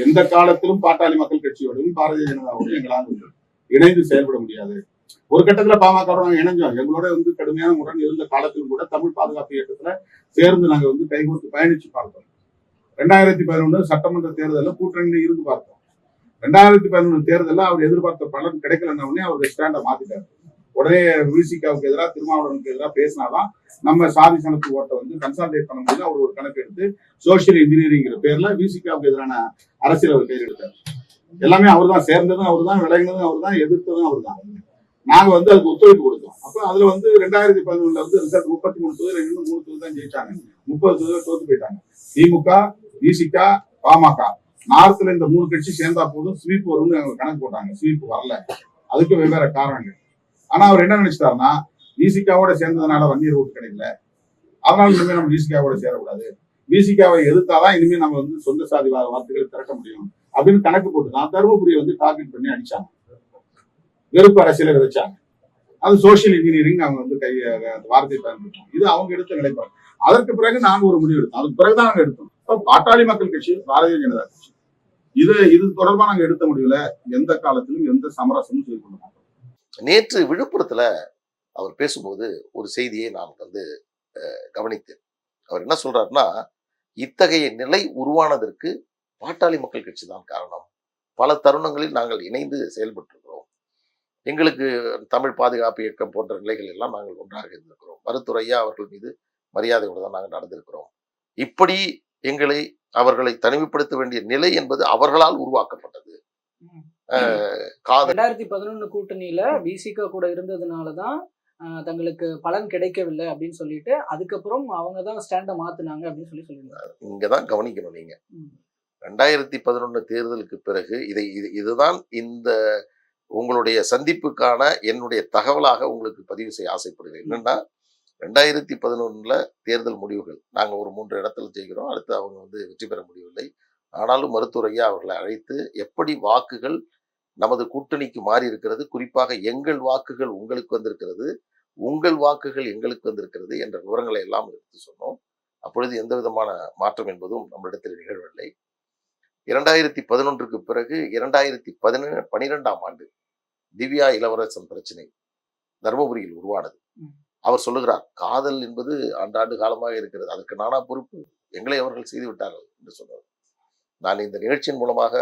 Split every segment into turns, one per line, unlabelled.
எந்த காலத்திலும் பாட்டாளி மக்கள் கட்சியோடும் பாரதிய ஜனதாவோடும் எங்களால் இணைந்து செயல்பட முடியாது. ஒரு கட்டத்துல பாமக நாங்க இணைஞ்சோம். எங்களோட கடுமையான முரண் இருந்த காலத்திலும் கூட தமிழ் பாதுகாப்பு இயக்கத்துல சேர்ந்து நாங்க கைகோர்த்து பயணிச்சு பார்த்தோம். 2011 சட்டமன்ற தேர்தலில் கூட்டணியில இருந்து பார்த்தோம். 2011 தேர்தலில் அவர் எதிர்பார்த்த பலன் கிடைக்கலன்னா உடனே அவர் ஸ்டாண்டை மாத்திட்டாரு. உடனே விசிகாவுக்கு எதிராக திருமாவளவனுக்கு எதிராக பேசினாதான் நம்ம சாதி சனத்து ஓட்டை கன்சால்டேட் பண்ண முடியும். அவர் ஒரு கணக்கு எடுத்து சோசியல் இன்ஜினியரிங் பேர்ல விசிகாவுக்கு எதிரான அரசியல் அவர் கையில் எடுத்தார். எல்லாமே அவர் தான், சேர்ந்ததும் அவர் தான், விலகினதும் அவர் தான், எதிர்த்ததும் அவர் தான். நாங்க அதுக்கு ஒத்துழைப்பு கொடுத்தோம். அப்ப அதுல 2011 ரிசல்ட் 33 தொகுதியில் இன்னும் 3 தொகுதி தான் ஜெயிச்சாங்க. 30 தொகுதியில் தோத்து போயிட்டாங்க. திமுக, விசிகா, பாமக நார்த்ல இந்த 3 கட்சி சேர்ந்தா போதும் ஸ்வீப் வரும்னு கணக்கு போட்டாங்க. ஸ்வீப் வரல. அதுக்கு வெவ்வேறு காரணங்கள். ஆனா அவர் என்ன நினைச்சிட்டாருன்னா, விசிகாவோட சேர்ந்ததுனால வன்னியர் ஓட்டு கிடைக்கல, அதனால இனிமே நம்ம விசிகாவோட சேரக்கூடாது, விசிகாவை எதிர்த்தாதான் இனிமே நம்ம சொந்த சாதி வார்த்தைகளை திரட்ட முடியும் அப்படின்னு கணக்கு போட்டு தான் தருமபுரியை டார்கெட் பண்ணி அடிச்சாங்க. வெறுப்பு அரசியலை விதைச்சாங்க. அது சோசியல் இன்ஜினியரிங் அவங்க வார்த்தையை பயன்படுத்தோம். இது அவங்க எடுத்த நிலைப்பாடு. அதற்கு பிறகு நாங்க ஒரு முடிவு எடுத்தோம். அதுக்கு பிறகுதான் நாங்க எடுத்தோம். பாட்டாளி மக்கள் கட்சி, பாரதிய ஜனதா கட்சி, இது தொடர்பா நாங்க எடுத்த முடிவுல எந்த காலத்திலும் எந்த சமரசமும் செய்து கொள்ள மாட்டோம்.
நேற்று விழுப்புரத்துல அவர் பேசும்போது ஒரு செய்தியை நான் கவனித்தேன். அவர் என்ன சொல்றாருன்னா, இத்தகைய நிலை உருவானதற்கு பாட்டாளி மக்கள் கட்சி தான் காரணம். பல தருணங்களில் நாங்கள் இணைந்து செயல்பட்டிருக்கிறோம். எங்களுக்கு தமிழ் பாதுகாப்பு இயக்கம் போன்ற நிலைகள் எல்லாம் நாங்கள் ஒன்றாக இருந்திருக்கிறோம். மருத்துவரையா அவர்கள் மீது மரியாதையோடு தான் நாங்கள் நடந்திருக்கிறோம். இப்படி அவர்களை தனிமைப்படுத்த வேண்டிய நிலை என்பது அவர்களால் உருவாக்கப்பட்டது.
2011 கூட்டணியில விசிகா கூட இருந்ததுனாலதான் தங்களுக்கு பலன் கிடைக்கவில்லை அப்படின்னு சொல்லிட்டு அதுக்கப்புறம் அவங்கதான் ஸ்டாண்ட மாத்துனாங்க அப்படின்னு சொல்லியிருந்தாங்க.
இங்கதான் கவனிக்கணும். நீங்க 2011 தேர்தலுக்கு பிறகு இதுதான் இந்த உங்களுடைய சந்திப்புக்கான என்னுடைய தகவலாக உங்களுக்கு பதிவு செய்ய ஆசைப்படுகிறேன். என்னன்னா, 2011 தேர்தல் முடிவுகள் நாங்கள் ஒரு 3 இடத்துல ஜெயிக்கிறோம். அடுத்து அவங்க வெற்றி பெற முடியவில்லை. ஆனாலும் மருத்துவரையா அவர்களை அழைத்து எப்படி வாக்குகள் நமது கூட்டணிக்கு மாறி இருக்கிறது, குறிப்பாக எங்கள் வாக்குகள் உங்களுக்கு வந்திருக்கிறது, உங்கள் வாக்குகள் எங்களுக்கு வந்திருக்கிறது என்ற விவரங்களை எல்லாம் எடுத்து சொன்னோம். அப்பொழுது எந்த விதமான மாற்றம் என்பதும் நம்மிடத்தில் நிகழவில்லை. 2011 பிறகு 2012ஆம் ஆண்டு திவ்யா இளவரசன் பிரச்சனை தர்மபுரியில் உருவானது. அவர் சொல்லுகிறார், காதல் என்பது ஆண்டாண்டு காலமாக இருக்கிறது, அதற்கு நானா பொறுப்பு, எங்களை அவர்கள் செய்து விட்டார்கள் என்று சொன்னார். நான் இந்த நிகழ்ச்சியின் மூலமாக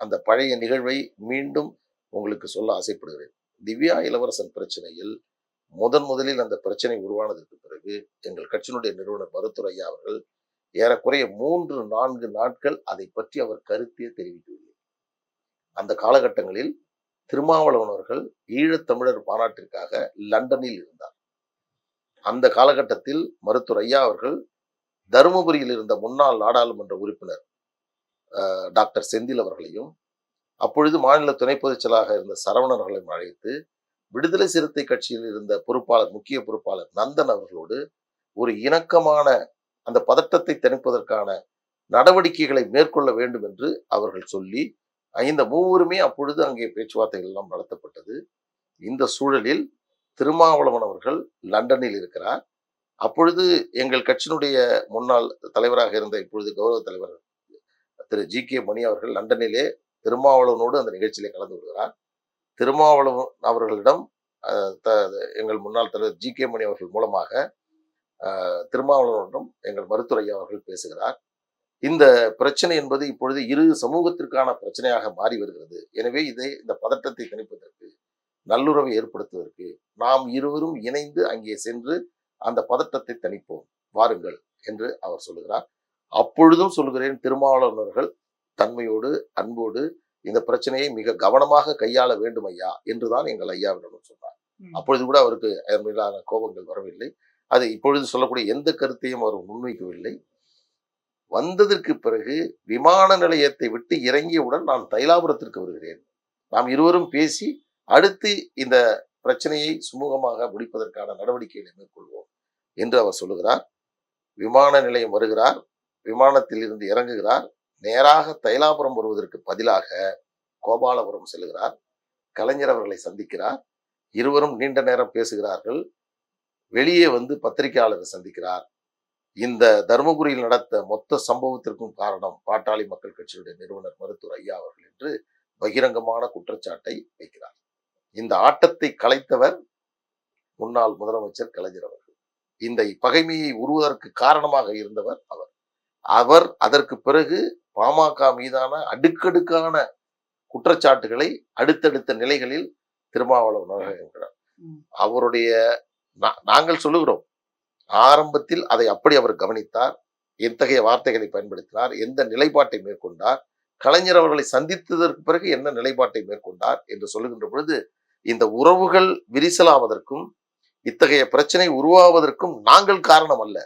அந்த பழைய நிகழ்வை மீண்டும் உங்களுக்கு சொல்ல ஆசைப்படுகிறேன். திவ்யா இளவரசன் பிரச்சனையில் முதலில் அந்த பிரச்சனை உருவானதற்கு பிறகு எங்கள் கட்சியினுடைய நிறுவனர் மருத்துவரையா அவர்கள் ஏறக்குறைய 3-4 நாட்கள் அதை பற்றி அவர் கருத்தே தெரிவிக்கவில்லை. அந்த காலகட்டங்களில் திருமாவளவன் அவர்கள் ஈழத்தமிழர் மாநாட்டிற்காக லண்டனில் இருந்தார். அந்த காலகட்டத்தில் மருத்துவரையா அவர்கள் தருமபுரியில் இருந்த முன்னாள் நாடாளுமன்ற உறுப்பினர் டாக்டர் செந்தில் அவர்களையும் அப்பொழுது மாநில துணை பொதுச் செயலாளராக இருந்த சரவணன் அவர்களையும் அழைத்து விடுதலை சிறுத்தை கட்சியில் இருந்த முக்கிய பொறுப்பாளர் நந்தன் அவர்களோடு ஒரு இணக்கமான அந்த பதட்டத்தை தணிப்பதற்கான நடவடிக்கைகளை மேற்கொள்ள வேண்டும் என்று அவர்கள் சொல்லி இந்த மூவருமே அப்பொழுது அங்கே பேச்சுவார்த்தைகள் எல்லாம் நடத்தப்பட்டது. இந்த சூழலில் திருமாவளவன் அவர்கள் லண்டனில் இருக்கிறார். அப்பொழுது எங்கள் கட்சியினுடைய முன்னாள் தலைவராக இருந்த இப்பொழுது கௌரவ தலைவர் திரு ஜி.கே. மணி அவர்கள் லண்டனிலே திருமாவளவனோடு அந்த நிகழ்ச்சியிலே கலந்து கொள்கிறார். திருமாவளவன் அவர்களிடம் எங்கள் முன்னாள் தலைவர் ஜி.கே. மணி அவர்கள் மூலமாக திருமாவளவனிடம் எங்கள் மருத்துவரையா அவர்கள் பேசுகிறார். இந்த பிரச்சனை என்பது இப்பொழுது இரு சமூகத்திற்கான பிரச்சனையாக மாறி வருகிறது. எனவே இந்த பதட்டத்தை தணிப்பதற்கு, நல்லுறவை ஏற்படுத்துவதற்கு நாம் இருவரும் இணைந்து அங்கே சென்று அந்த பதட்டத்தை தணிப்போம், வாருங்கள் என்று அவர் சொல்லுகிறார். அப்பொழுதும் சொல்கிறேன், திருமாவளவர்கள் தன்மையோடு அன்போடு இந்த பிரச்சனையை மிக கவனமாக கையாள வேண்டும் ஐயா என்றுதான் எங்கள் ஐயாவிடம் சொன்னார். அப்பொழுது கூட அவருக்கு அதன் மீதான கோபங்கள் வரவில்லை. அது இப்பொழுது சொல்லக்கூடிய எந்த கருத்தையும் அவர் முன்வைக்கவில்லை. வந்ததற்கு பிறகு விமான நிலையத்தை விட்டு இறங்கியவுடன் நான் தைலாபுரத்திற்கு வருகிறேன், நாம் இருவரும் பேசி அடுத்து இந்த பிரச்சனையை சுமூகமாக முடிப்பதற்கான நடவடிக்கைகளை மேற்கொள்வோம் என்று அவர் சொல்லுகிறார். விமான நிலையம் வருகிறார், விமானத்தில் இருந்து இறங்குகிறார், நேராக தைலாபுரம் வருவதற்கு பதிலாக கோபாலபுரம் செல்கிறார். கலைஞர் அவர்களை சந்திக்கிறார். இருவரும் நீண்ட நேரம் பேசுகிறார்கள். வெளியே பத்திரிகையாளரை சந்திக்கிறார். இந்த தருமபுரியில் நடத்த மொத்த சம்பவத்திற்கும் காரணம் பாட்டாளி மக்கள் கட்சியுடைய நிறுவனர் மருத்துவர் ஐயா அவர்கள் என்று பகிரங்கமான குற்றச்சாட்டை வைக்கிறார். இந்த ஆட்டத்தை கலைத்தவர் முன்னாள் முதலமைச்சர் கலைஞர் அவர்கள். இந்த பகைமையை உருவதற்கு காரணமாக இருந்தவர் அவர் அதற்கு பிறகு பாமக மீதான அடுக்கடுக்கான குற்றச்சாட்டுகளை அடுத்தடுத்த நிலைகளில் திருமாவளவன் நுழைகிறார். அவருடைய நாங்கள் சொல்லுகிறோம், ஆரம்பத்தில் அதை அப்படி அவர் கவனித்தார், எத்தகைய வார்த்தைகளை பயன்படுத்தினார், எந்த நிலைப்பாட்டை மேற்கொண்டார், கலைஞர் அவர்களை சந்தித்ததற்கு பிறகு என்ன நிலைப்பாட்டை மேற்கொண்டார் என்று சொல்லுகின்ற பொழுது இந்த உறவுகள் விரிசலாவதற்கும் இத்தகைய பிரச்சனை உருவாவதற்கும் நாங்கள் காரணம் அல்ல.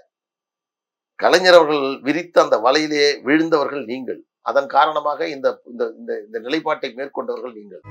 கலைஞர் அவர்கள் விரித்த அந்த வலையிலே விழுந்தவர்கள் நீங்கள். அதன் காரணமாக இந்த நிலைப்பாட்டை மேற்கொண்டவர்கள் நீங்கள்.